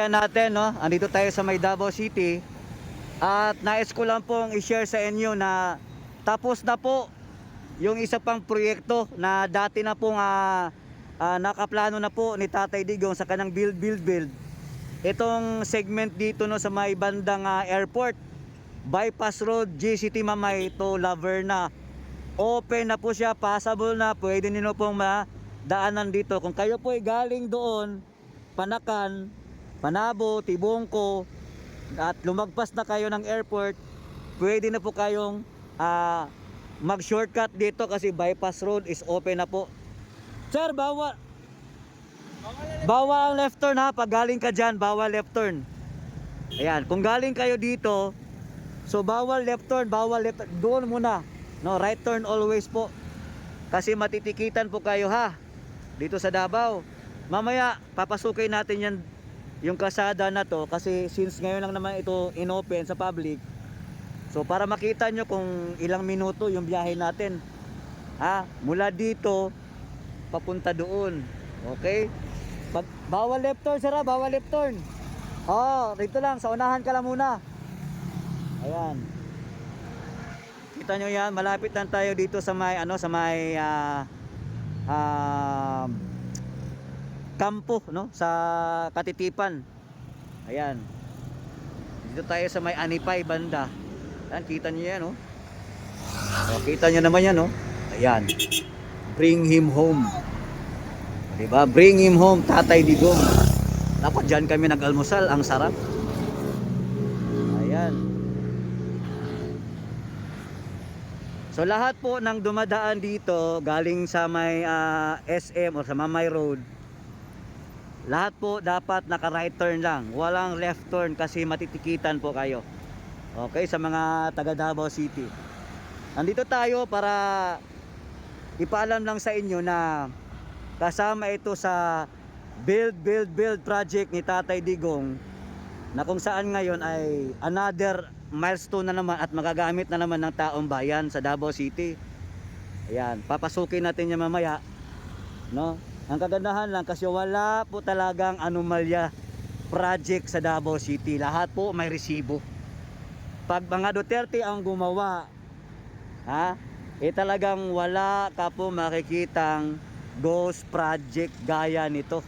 Natin, no? Andito tayo sa may Davao City at nais ko lang pong i-share sa inyo na tapos na po yung isa pang proyekto na dati na pong nakaplano na po ni Tatay Digong sa kanang build. Itong segment dito, no, sa may bandang airport, bypass road, GCT Mamay to Laverna. Open na po siya, passable na, pwede niyo pong madaanan dito. Kung kayo po ay galing doon, Panakan, Panabo, Tibungko, at lumagpas na kayo ng airport, pwede na po kayong mag shortcut dito kasi bypass road is open na po. Sir, bawal left turn ha. Pag galing ka dyan, bawal left turn. Ayan, kung galing kayo dito, so bawal left turn, doon muna, no, right turn always po, kasi matitikitan po kayo ha dito sa Davao. Mamaya papasukin natin yan, yung kalsada na to, kasi since ngayon lang naman ito inopen sa public, so para makita nyo kung ilang minuto yung biyahe natin mula dito papunta doon. Okay, bawal left turn sir, bawal left turn. Dito lang, sa unahan ka lang muna. Ayan, kita nyo yan, malapit lang tayo dito sa may kampo, no, sa Katitipan. Ayan, dito tayo sa may Anipay banda. Ayan, kita nyo yan, no? Kita nyo naman yan, no? Ayan, bring him home, diba? Bring him home, Tatay Digong. Dapat dyan kami nag-almusal, ang sarap. Ayan, so lahat po ng dumadaan dito galing sa may SM o sa Mamay Road, lahat po dapat naka right turn lang, walang left turn kasi matitikitan po kayo. Okay, sa mga taga Davao City, nandito tayo para ipaalam lang sa inyo na kasama ito sa build project ni Tatay Digong, na kung saan ngayon ay another milestone na naman at magagamit na naman ng taong bayan sa Davao City. Ayan, papasukin natin yan mamaya, no? Ang kagandahan lang kasi wala po talagang anomalya project sa Davao City. Lahat po may resibo. Pag mga Duterte ang gumawa, talagang wala ka po makikitang ghost project gaya nito.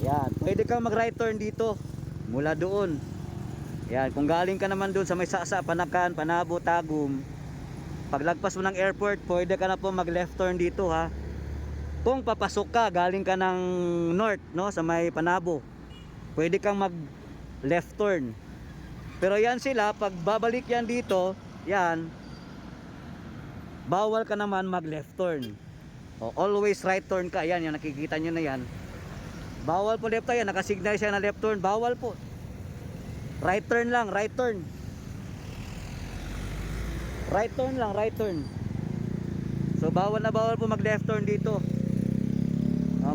Yan, pwede kang mag right turn dito mula doon. Yan, kung galing ka naman doon sa may Sasa, Panakan, Panabo, Tagum, paglagpas mo ng airport, pwede ka na po mag left turn dito ha. Kung papasok ka, galing ka ng north, no, sa may Panabo, pwede kang mag left turn. Pero yan sila, pag babalik yan dito, yan, bawal ka naman mag left turn. Always right turn ka. Yan, yung nakikita nyo na yan, bawal po left turn. Yan, nakasignal siya na left turn, bawal po. Right turn lang, right turn. Right turn lang, right turn. So bawal na bawal po mag left turn dito.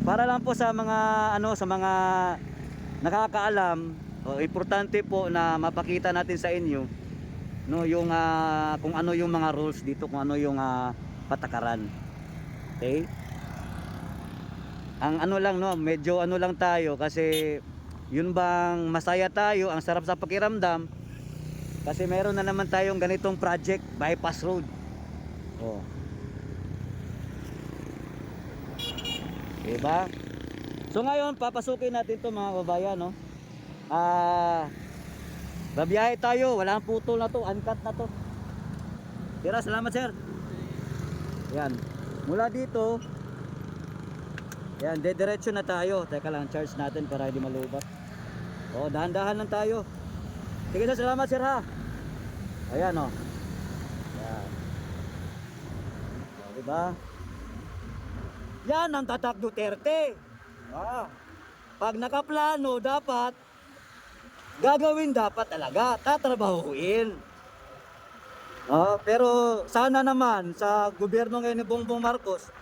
Para lang po sa mga sa mga nakakaalam, importante po na mapakita natin sa inyo, no, yung kung ano yung mga rules dito, kung ano yung patakaran. Okay? Ang lang, no, medyo lang tayo kasi yun bang masaya tayo, ang sarap sa pakiramdam kasi meron na naman tayong ganitong project, bypass road. Diba? So ngayon papasukin natin to mga kabayan, no. Babiyahe tayo, walang putol na to, uncut na to. Tira, salamat sir. Yan, mula dito, yan, diretso na tayo. Teka lang, charge natin para hindi malubat. Dahan-dahan lang tayo. Sige sir, salamat sir ha. Ayan, yan. Diba? Yan ang tatak Duterte. Pag nakaplano, dapat gagawin, dapat talaga tatrabahuin. Pero sana naman sa gobyerno ngayon ni Bongbong Marcos,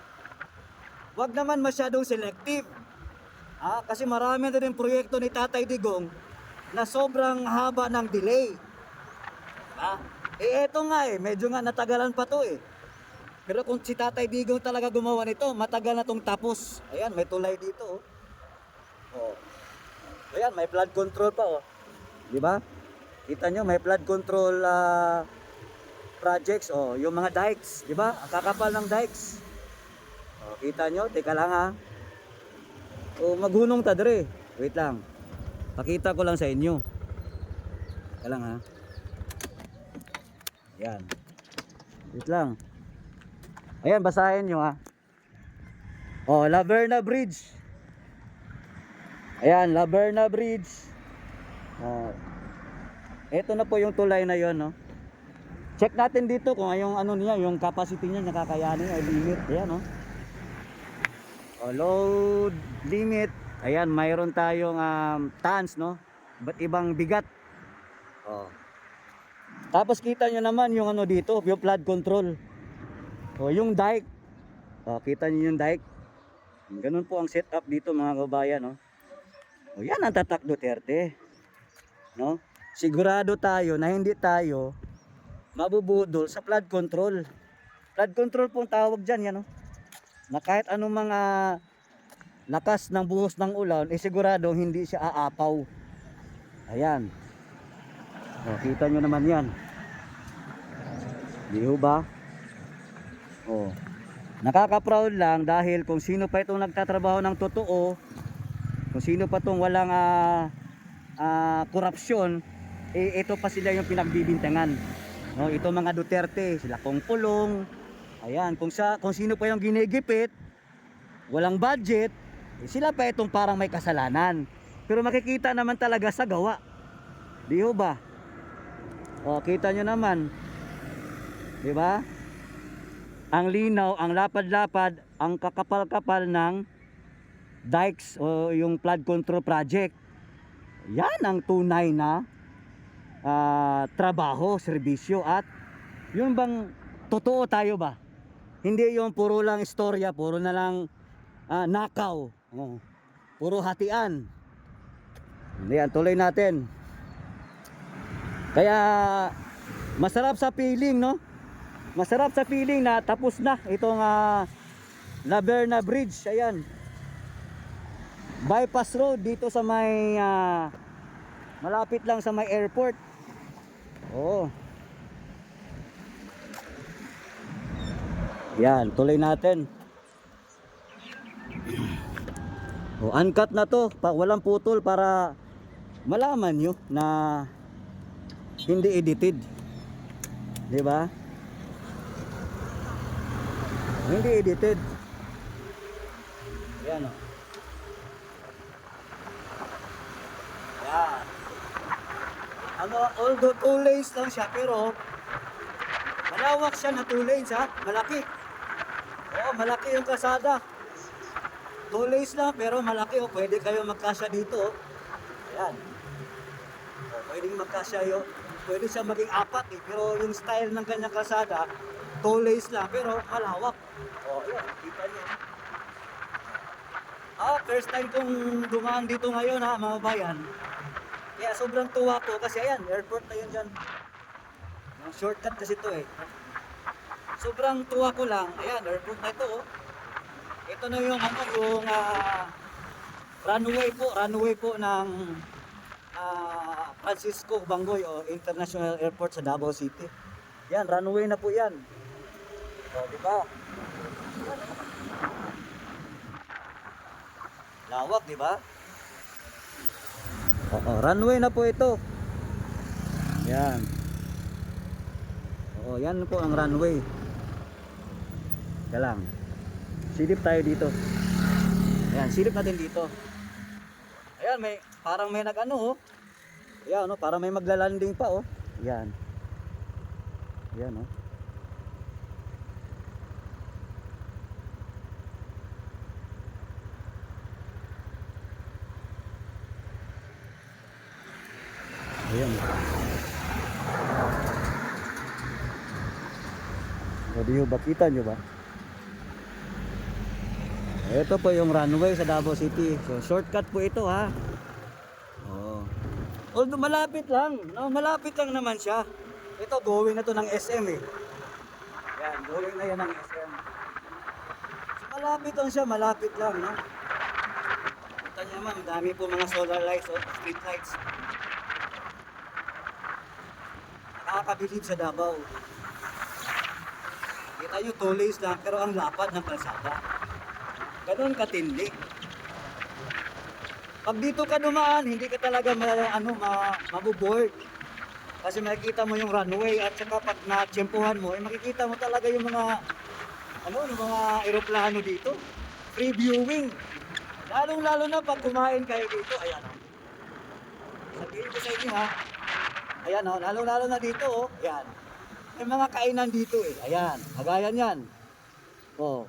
wag naman masyadong selective. Kasi marami na rin proyekto ni Tatay Digong na sobrang haba ng delay. Eto nga medyo nga natagalan pa to Pero kung si Tatay Digong talaga gumawa nito, matagal na tong tapos. Ayan, may tulay dito Oh. Ayan, may flood control pa oh. Di ba? Kita nyo, may flood control projects oh, yung mga dikes, di ba? Ang kakapal ng dikes. Oh, kita nyo, teka lang ha. Oh, maghunong ta dire. Wait lang. Pakita ko lang sa inyo. Teka lang ha. Ayan. Wait lang. Ayan, basahin nyo ha. Oh, Laverna Bridge. Ayan, Laverna Bridge. Oh, ito na po yung tulay na yon, no. Check natin dito kung yung ano niya, yung capacity niya nakakayanin o limit. Ayan, no. Oh, load limit. Ayan, mayroon tayong tons, no. Ba't ibang bigat. Oh. Tapos kita nyo naman yung ano dito, yung flood control. Oh, yung dike. Oh, kita nyo yung dike. Ganun po ang setup dito mga kabayan, no. Oh, yan ang tatak Duterte. No? Sigurado tayo na hindi tayo mabubudol sa flood control. Flood control pong tawag diyan, yan, no. Na kahit anong mga lakas ng buhos ng ulan, sigurado hindi siya aapaw. Ayan. Oh, kita nyo naman yan. Di ba? Oh. Nakaka-proud lang dahil kung sino pa itong nagtatrabaho ng totoo, kung sino pa itong walang korupsyon, ito pa sila yung pinagbibintangan. No, ito mga Duterte, sila pong pulong. Ayan, kung sino pa yung ginigipit, walang budget, sila pa itong parang may kasalanan. Pero makikita naman talaga sa gawa. Di ba? O, kita nyo naman. Di ba? Ang linaw, ang lapad-lapad, ang kakapal-kapal ng dikes o yung flood control project. Yan ang tunay na trabaho, serbisyo, at yun bang totoo tayo ba? Hindi yung puro lang istorya, puro na lang nakaw, puro hatian. Yan, tuloy natin. Kaya masarap sa feeling, no? Masarap sa feeling na tapos na itong Laverna Bridge. Ayan, bypass road dito sa may malapit lang sa may airport. Oo. Yan, tuloy natin. Oh, uncut na to, walang putol para malaman nyo na hindi edited. 'Di ba? Hindi edited. Yan oh. Yan. Ano, although 2 lanes lang siya, pero malawak siya na 2 lanes ha, malaki. Oo, malaki yung kalsada. 2 lanes lang pero malaki oh, pwede kayo magkasya dito oh. Ayan. Oh, pwedeng magkasya yun. Pwede siya maging 4 eh, pero yung style ng kanyang kalsada, 2 lanes lang pero malawak. Oh, ayan, kita nyo. First time kong dumaan dito ngayon ha, mga bayan. Kaya sobrang tuwa ko kasi ayan, airport na yun dyan. Yung shortcut kasi ito eh. Sobrang tuwa ko lang, ayan, airport na ito oh. Ito na yung ano, yung runway po ng Francisco Bangoy o International Airport sa Davao City. Yan, runway na po yan. O, di ba? Lawak, di ba? Oo, runway na po ito. Yan. Oo, yan po ang runway. Yan lang. Silip tayo dito. Ayan, silip natin dito. Ayan, parang may nag-ano oh. Ayan, no, parang may maglalanding pa oh. Ayan. Ayan oh. Ayan. O, ba kita nyo ba? Ito po yung runway sa Davao City. So shortcut po ito ha. Oh. Although malapit lang, no, malapit lang naman siya. Ito going na to ng SM eh. Yan, going na yan ng SM. So malapit lang siya, malapit lang, no. Kita niyo naman naman, dami po mga solar lights o street lights. Nakakabilib sa Davao. Kita nyo, 2 lanes lang, pero ang lapad ng kalsada. Ganun katindi. Pag dito ka dumaan, hindi ka talaga mabuboard. Kasi makikita mo yung runway at saka pag na-tsempuhan mo, makikita mo talaga yung yung mga eroplano dito. Free viewing. Lalong-lalo na pag kumain kayo dito, ayan o. Sabihin ko sa inyo ha, ayan o, lalong-lalo na dito o, ayan. May mga kainan dito eh, ayan, kagaya yan. Oh,